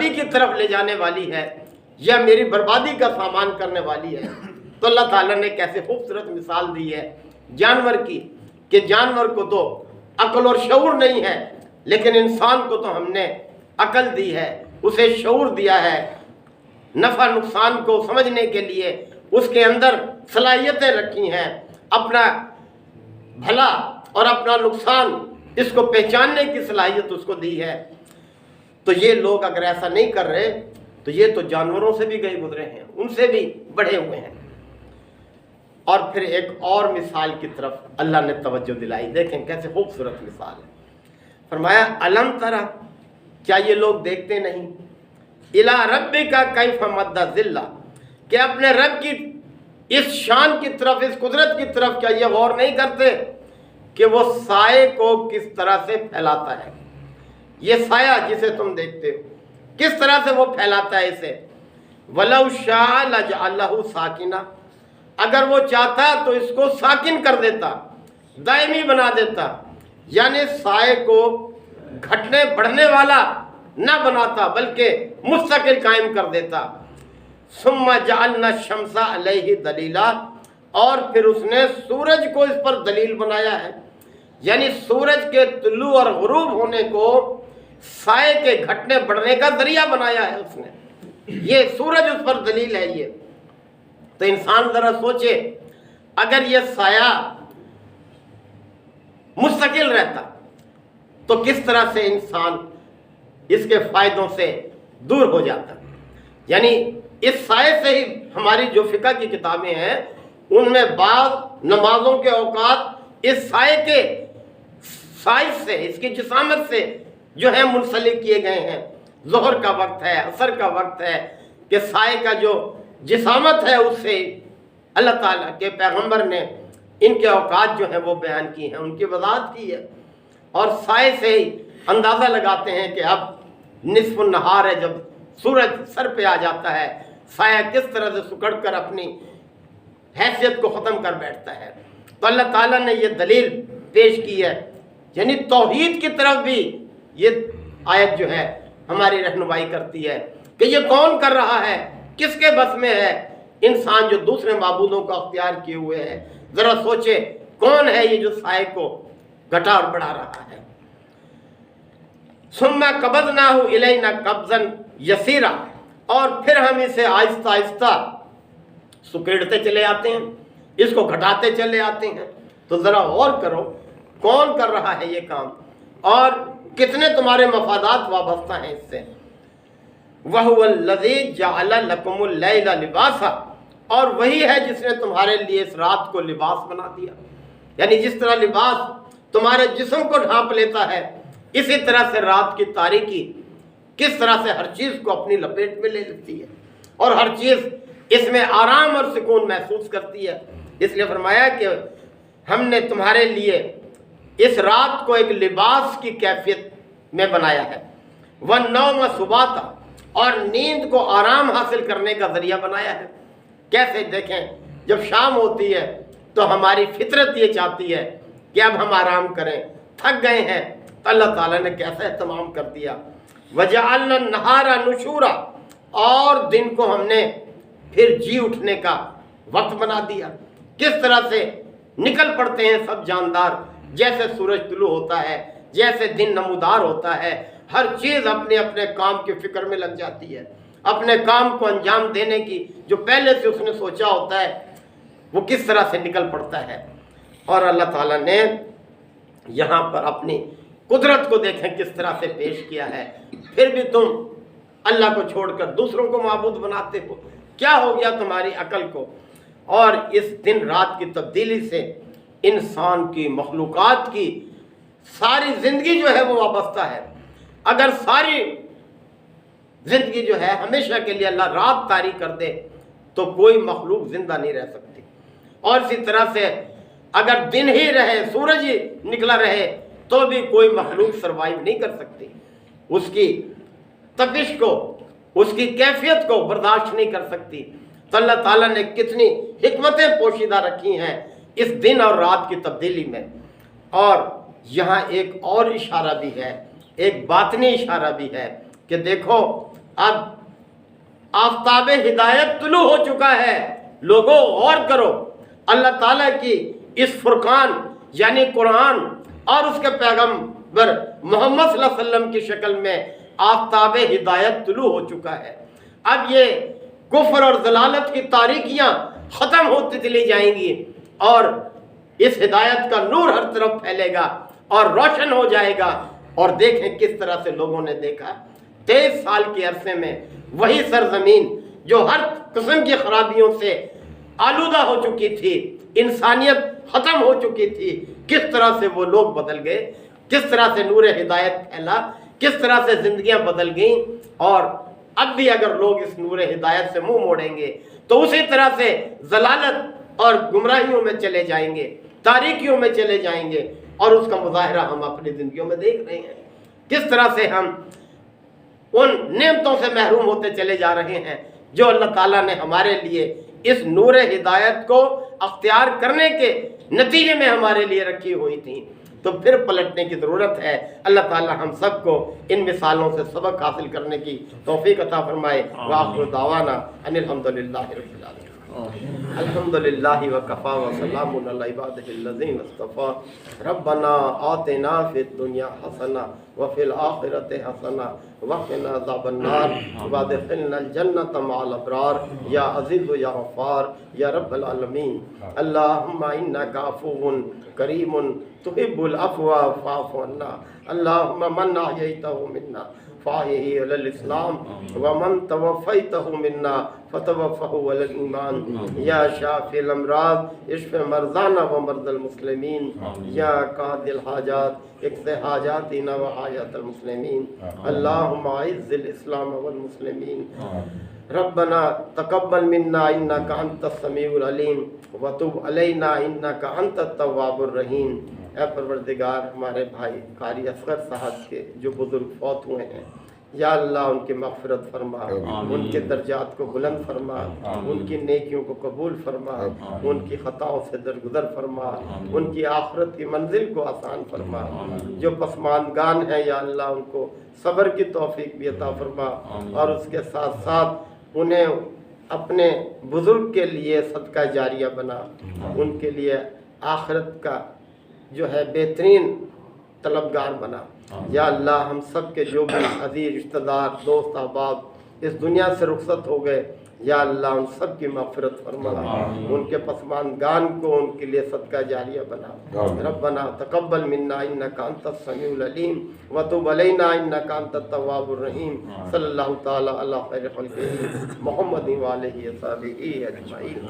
بربادی کی طرف لے جانے والی ہے یا میری بربادی کا سامان کرنے والی ہے۔ تو اللہ تعالیٰ نے کیسے خوبصورت مثال دی ہے جانور کی، کہ جانور کو تو عقل اور شعور نہیں ہے، لیکن انسان کو تو ہم نے عقل دی ہے، اسے شعور دیا ہے، نفع نقصان کو سمجھنے کے لیے اس کے اندر صلاحیتیں رکھی ہیں، اپنا بھلا اور اپنا نقصان اس کو پہچاننے کی صلاحیت اس کو دی ہے۔ تو یہ لوگ اگر ایسا نہیں کر رہے تو یہ تو جانوروں سے بھی گئے گزرے ہیں، ان سے بھی بڑھے ہوئے ہیں۔ اور پھر ایک اور مثال کی طرف اللہ نے توجہ دلائی، دیکھیں کیسے خوبصورت مثال ہے۔ فرمایا الم ترى، کیا یہ لوگ دیکھتے نہیں، الی ربک کیف مد ظل، کہ اپنے رب کی اس شان کی طرف، اس قدرت کی طرف کیا یہ غور نہیں کرتے کہ وہ سائے کو کس طرح سے پھیلاتا ہے۔ یہ سایہ جسے تم دیکھتے ہو کس طرح سے وہ پھیلاتا ہے اسے۔ وَلَوْ شَاءَ لَجَعَلَهُ سَاكِنًا، اگر وہ چاہتا تو اس کو ساکن کر دیتا، دائمی بنا دیتا، یعنی سائے کو گھٹنے بڑھنے والا نہ بناتا بلکہ مستقل قائم کر دیتا۔ ثم جعلنا الشمس علیہ دلیلا، اور پھر اس نے سورج کو اس پر دلیل بنایا ہے، یعنی سورج کے طلوع اور غروب ہونے کو سائے کے گھٹنے بڑھنے کا ذریعہ بنایا ہے اس نے، یہ سورج اس پر دلیل ہے۔ یہ تو انسان ذرا سوچے، اگر یہ سایہ مستقل رہتا تو کس طرح سے انسان اس کے فائدوں سے دور ہو جاتا۔ یعنی اس سائے سے ہی ہماری جو فقہ کی کتابیں ہیں ان میں بعض نمازوں کے اوقات اس سائے کے سائز سے، اس کی جسامت سے جو ہے منسلک کیے گئے ہیں۔ ظہر کا وقت ہے، عصر کا وقت ہے، کہ سائے کا جو جسامت ہے اس سے اللہ تعالیٰ کے پیغمبر نے ان کے اوقات جو ہیں وہ بیان کی ہیں، ان کی وضاحت کی ہے، اور سائے سے ہی اندازہ لگاتے ہیں کہ اب نصف النہار ہے، جب سورج سر پہ آ جاتا ہے سایہ کس طرح سے سکڑ کر اپنی حیثیت کو ختم کر بیٹھتا ہے۔ تو اللہ تعالیٰ نے یہ دلیل پیش کی ہے، یعنی توحید کی طرف بھی یہ آیت جو ہے ہماری رہنمائی کرتی ہے کہ یہ کون کر رہا ہے، کس کے بس میں ہے۔ انسان جو دوسرے معبودوں کا اختیار کیے ہوئے ہے، ذرا سوچے کون ہے یہ جو سائے کو گھٹا اور بڑھا رہا ہے۔ ثم قبضناہ الینا قبضا یسیرا، اور پھر ہم اسے آہستہ آہستہ سکیڑتے چلے آتے ہیں، اس کو گھٹاتے چلے آتے ہیں۔ تو ذرا غور کرو کون کر رہا ہے یہ کام، اور کتنے تمہارے مفادات وابستہ ہیں اس سے۔ وَهُوَ الَّذِي جَعَلَ لَكُمُ اللَّيْلَ لِبَاسًا، اور وہی ہے جس نے تمہارے لیے اس رات کو لباس بنا دیا، یعنی جس طرح لباس تمہارے جسم کو ڈھانپ لیتا ہے، اسی طرح سے رات کی تاریکی کس طرح سے ہر چیز کو اپنی لپیٹ میں لے لیتی ہے، اور ہر چیز اس میں آرام اور سکون محسوس کرتی ہے۔ اس لیے فرمایا کہ ہم نے تمہارے لیے اس رات کو ایک لباس کی کیفیت میں بنایا ہے، وَالنَّوْمَ سُبَاتًا، اور نیند کو آرام حاصل کرنے کا ذریعہ بنایا ہے۔ کیسے؟ دیکھیں جب شام ہوتی ہے تو ہماری فطرت یہ چاہتی ہے کہ اب ہم آرام کریں، تھک گئے ہیں، تو اللہ تعالیٰ نے کیسا اہتمام کر دیا۔ وَجَعَلْنَا النَّهَارَ نُشُورًا، اور دن کو ہم نے پھر جی اٹھنے کا وقت بنا دیا۔ کس طرح سے نکل پڑتے ہیں سب جاندار، جیسے سورج طلوع ہوتا ہے، جیسے دن نمودار ہوتا ہے، ہر چیز اپنے اپنے کام کی فکر میں لگ جاتی ہے، اپنے کام کو انجام دینے کی جو پہلے سے اس نے سوچا ہوتا ہے وہ کس طرح سے نکل پڑتا ہے۔ اور اللہ تعالیٰ نے یہاں پر اپنی قدرت کو دیکھیں کس طرح سے پیش کیا ہے۔ پھر بھی تم اللہ کو چھوڑ کر دوسروں کو معبود بناتے ہو، کیا ہو گیا تمہاری عقل کو؟ اور اس دن رات کی تبدیلی سے انسان کی، مخلوقات کی ساری زندگی جو ہے وہ وابستہ ہے۔ اگر ساری زندگی جو ہے ہمیشہ کے لیے اللہ رات طاری کر دے تو کوئی مخلوق زندہ نہیں رہ سکتی، اور اسی طرح سے اگر دن ہی رہے، سورج ہی نکلا رہے تو بھی کوئی مخلوق سروائیو نہیں کر سکتی، اس کی تپش کو، اس کی کیفیت کو برداشت نہیں کر سکتی۔ تو اللہ تعالیٰ نے کتنی حکمتیں پوشیدہ رکھی ہیں اس دن اور رات کی تبدیلی میں۔ اور یہاں ایک اور اشارہ بھی ہے، ایک باطنی اشارہ بھی ہے کہ دیکھو اب آفتاب ہدایت طلوع ہو چکا ہے، لوگوں غور کرو، اللہ تعالیٰ کی اس فرقان یعنی قرآن اور اس کے پیغمبر محمد صلی اللہ علیہ وسلم کی شکل میں آفتاب ہدایت طلوع ہو چکا ہے۔ اب یہ کفر اور ضلالت کی تاریکیاں ختم ہوتی چلی جائیں گی اور اس ہدایت کا نور ہر طرف پھیلے گا اور روشن ہو جائے گا۔ اور دیکھیں کس طرح سے لوگوں نے دیکھا 23 سال کے عرصے میں وہی سرزمین جو ہر قسم کی خرابیوں سے آلودہ ہو چکی تھی، انسانیت ختم ہو چکی تھی، کس طرح سے وہ لوگ بدل گئے، کس طرح سے نور ہدایت پھیلا، کس طرح سے زندگیاں بدل گئیں۔ اور اب بھی اگر لوگ اس نور ہدایت سے منہ موڑیں گے تو اسی طرح سے ضلالت اور گمراہیوں میں چلے جائیں گے، تاریکیوں میں چلے جائیں گے۔ اور اس کا مظاہرہ ہم اپنی زندگیوں میں دیکھ رہے ہیں، کس طرح سے ہم ان نعمتوں سے محروم ہوتے چلے جا رہے ہیں جو اللہ تعالیٰ نے ہمارے لیے اس نور ہدایت کو اختیار کرنے کے نتیجے میں ہمارے لیے رکھی ہوئی تھیں۔ تو پھر پلٹنے کی ضرورت ہے۔ اللہ تعالیٰ ہم سب کو ان مثالوں سے سبق حاصل کرنے کی توفیق عطا فرمائے۔ وآخر دعوانا ان الحمدللہ رب العالمین۔ الحمدللہ وکفا وسلام علی عبادہ الذین اصطفیٰ۔ ربنا آتنا فی الدنیا حسنہ وفی الآخرۃ حسنہ وقنا عذاب النار وادخلنا الجنۃ مع الابرار یا عزیز یا غفار یا رب العالمین۔ اللہم انک عفو کریم تحب العفو فاعف عنا۔ اللہم من احییتہ منا فاحیہ علی الاسلام ومن توفیتہ منا فتوفہ علی الایمان۔ یا شافی الامراض اشف مرضانا ومرضى المسلمین۔ یا قاضی الحاجات اقض حاجاتنا وحاجات المسلمین۔ اللہم اعز الاسلام والمسلمین۔ ربنا تقبل منا انک انت السمیع العلیم وتب علینا انک انت التواب الرحیم۔ اے پروردگار، ہمارے بھائی قاری اصغر صاحب کے جو بزرگ فوت ہوئے ہیں، یا اللہ ان کی مغفرت فرما، ان کے درجات کو بلند فرما، ان کی نیکیوں کو قبول فرما، ان کی خطاؤں سے درگزر فرما، ان کی آخرت کی منزل کو آسان فرما۔ جو پسماندگان ہیں یا اللہ ان کو صبر کی توفیق بھی عطا فرما، اور اس کے ساتھ ساتھ انہیں اپنے بزرگ کے لیے صدقہ جاریہ بنا، ان کے لیے آخرت کا جو ہے بہترین طلبگار بنا۔ یا اللہ ہم سب کے جو بھی عزیز رشتہ دار دوست احباب اس دنیا سے رخصت ہو گئے، یا اللہ ان سب کی مغفرت فرما، ان کے پسماندگان کو ان کے لیے صدقہ جاریہ بنا۔ ربنا تقبل منا انک انت السمیع العلیم وتب علینا انک انت التواب الرحیم۔ صلی اللہ تعالی علی خیر خلقہ محمد وآلہ وصحبہ اجمعین۔